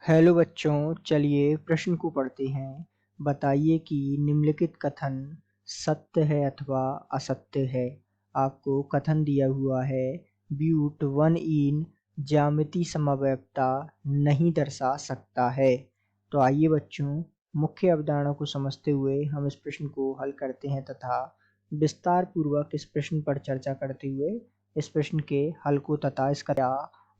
Hello बच्चों, चलिए प्रश्न को पढ़ते हैं। बताइए कि निम्नलिखित कथन सत्य है अथवा असत्य है। आपको कथन दिया हुआ है, ब्यूट वन इन ज्यामिति समव्यवता नहीं दर्शा सकता है। तो आइए बच्चों, मुख्य अवधारणा को समझते हुए हम इस प्रश्न को हल करते हैं तथा विस्तार पूर्वक इस प्रश्न पर चर्चा करते हुए इस प्रश्न के हल को तथा इसका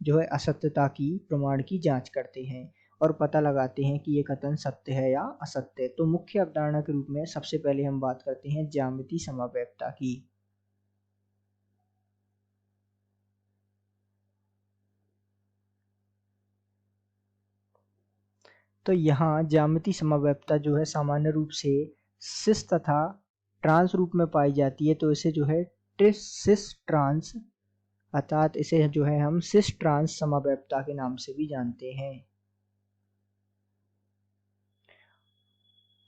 जो है असत्यता की प्रमाण की जांच करते हैं और पता लगाते हैं कि ये कथन सत्य है या असत्य। तो मुख्य अवधारणा के रूप में सबसे पहले हम बात करते हैं ज्यामिति समव्यवता की। तो यहाँ ज्यामिति समव्यवता जो है सामान्य रूप से सिस तथा ट्रांस रूप में पाई जाती है। तो इसे जो है सिस ट्रांस अर्थात इसे जो है हम सिस ट्रांस समव्यवता के नाम से भी जानते हैं।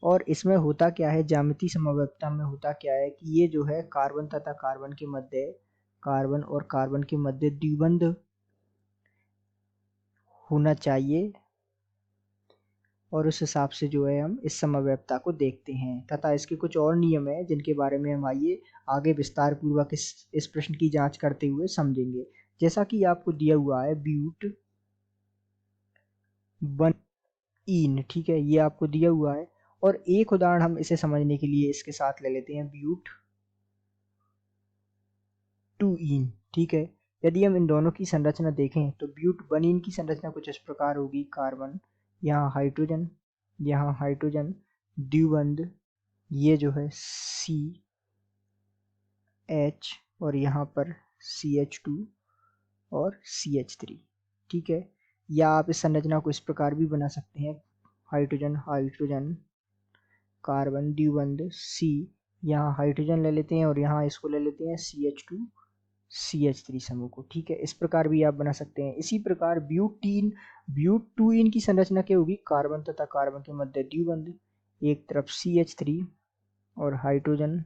और इसमें होता क्या है, ज्यामिति समव्यवता में होता क्या है कि ये जो है कार्बन तथा कार्बन के मध्य, कार्बन और कार्बन के मध्य द्विबंध होना चाहिए और उस हिसाब से जो है हम इस समव्यवता को देखते हैं तथा इसके कुछ और नियम है जिनके बारे में हम आइए आगे विस्तार पूर्वक इस प्रश्न की जांच करते हुए समझेंगे। जैसा कि आपको दिया हुआ है ब्यूट वन इन, ठीक है, ये आपको दिया हुआ है। और एक उदाहरण हम इसे समझने के लिए इसके साथ ले लेते हैं, ब्यूट टू इन, ठीक है। यदि हम इन दोनों की संरचना देखें तो ब्यूट वन इन की संरचना कुछ इस प्रकार होगी, कार्बन, यहाँ हाइड्रोजन द्विबंध, ये जो है सी एच और यहाँ पर CH2 और CH3, ठीक है। या आप इस संरचना को इस प्रकार भी बना सकते हैं, हाइड्रोजन कार्बन द्विबंध सी, यहाँ हाइड्रोजन ले लेते हैं और यहाँ इसको ले लेते हैं CH2 CH3 समूह को, ठीक है। इस प्रकार भी आप बना सकते हैं। इसी प्रकार ब्यूट टू इन की संरचना क्या होगी, कार्बन तथा कार्बन के मध्य द्विबंध, एक तरफ CH3 और हाइड्रोजन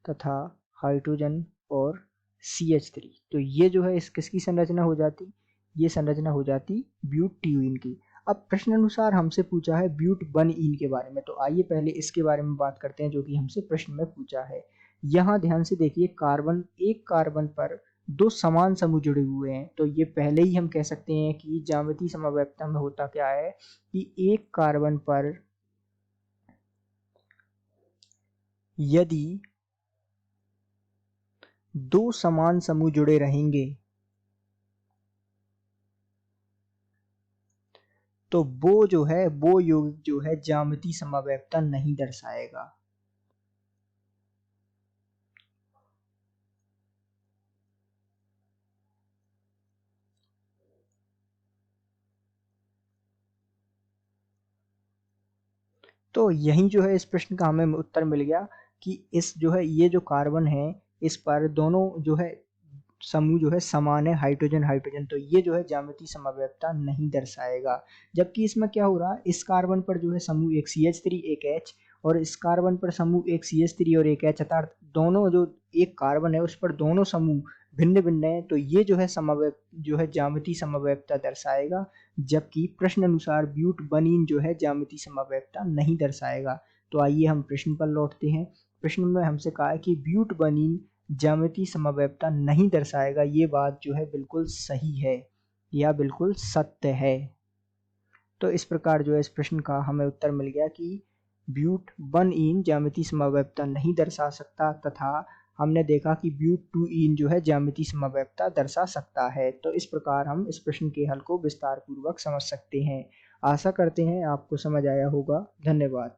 तथा हाइड्रोजन और CH3। तो ये जो है इस किसकी संरचना हो जाती, ये संरचना हो जाती ब्यूट टू इन की। अब प्रश्न अनुसार हमसे पूछा है ब्यूट वन इन के बारे में, तो आइए पहले इसके बारे में बात करते हैं जो कि हमसे प्रश्न में पूछा है। यहाँ ध्यान से देखिए, एक कार्बन पर दो समान समूह जुड़े हुए हैं। तो ये पहले ही हम कह सकते हैं कि ज्यामिति समव्यवता में होता क्या है कि एक कार्बन पर यदि दो समान समूह जुड़े रहेंगे तो वो यौगिक जो है ज्यामिति समव्यवता नहीं दर्शाएगा। तो यही जो है इस प्रश्न का हमें उत्तर मिल गया कि इस जो है ये जो कार्बन है इस पर दोनों जो है समूह जो है समान है, हाइड्रोजन, तो ये जो है ज्यामिति समव्यवता नहीं दर्शाएगा। जबकि इसमें क्या हो रहा है, इस कार्बन पर जो है समूह एक CH3 एक H और इस कार्बन पर समूह एक CH3 और एक H, अर्थात दोनों जो एक कार्बन है उस पर दोनों समूह भिन्न भिन्न है। तो ये जो है जो है ज्यामिति समव्यवता दर्शाएगा। जबकि प्रश्न अनुसार ब्यूट वन इन जो है ज्यामिति समव्यवता नहीं दर्शाएगा। तो आइए हम प्रश्न पर लौटते हैं। प्रश्न में हमसे कहा है कि ब्यूट वन इन ज्यामिति समव्यवता नहीं दर्शाएगा। ये बात जो है बिल्कुल सही है या बिल्कुल सत्य है। तो इस प्रकार जो है इस प्रश्न का हमें उत्तर मिल गया कि ब्यूट वन इन ज्यामिति समव्यवता नहीं दर्शा सकता तथा हमने देखा कि ब्यूट टू इन जो है ज्यामिति समव्यवता दर्शा सकता है। तो इस प्रकार हम इस प्रश्न के हल को विस्तार पूर्वक समझ सकते हैं। आशा करते हैं आपको समझ आया होगा। धन्यवाद।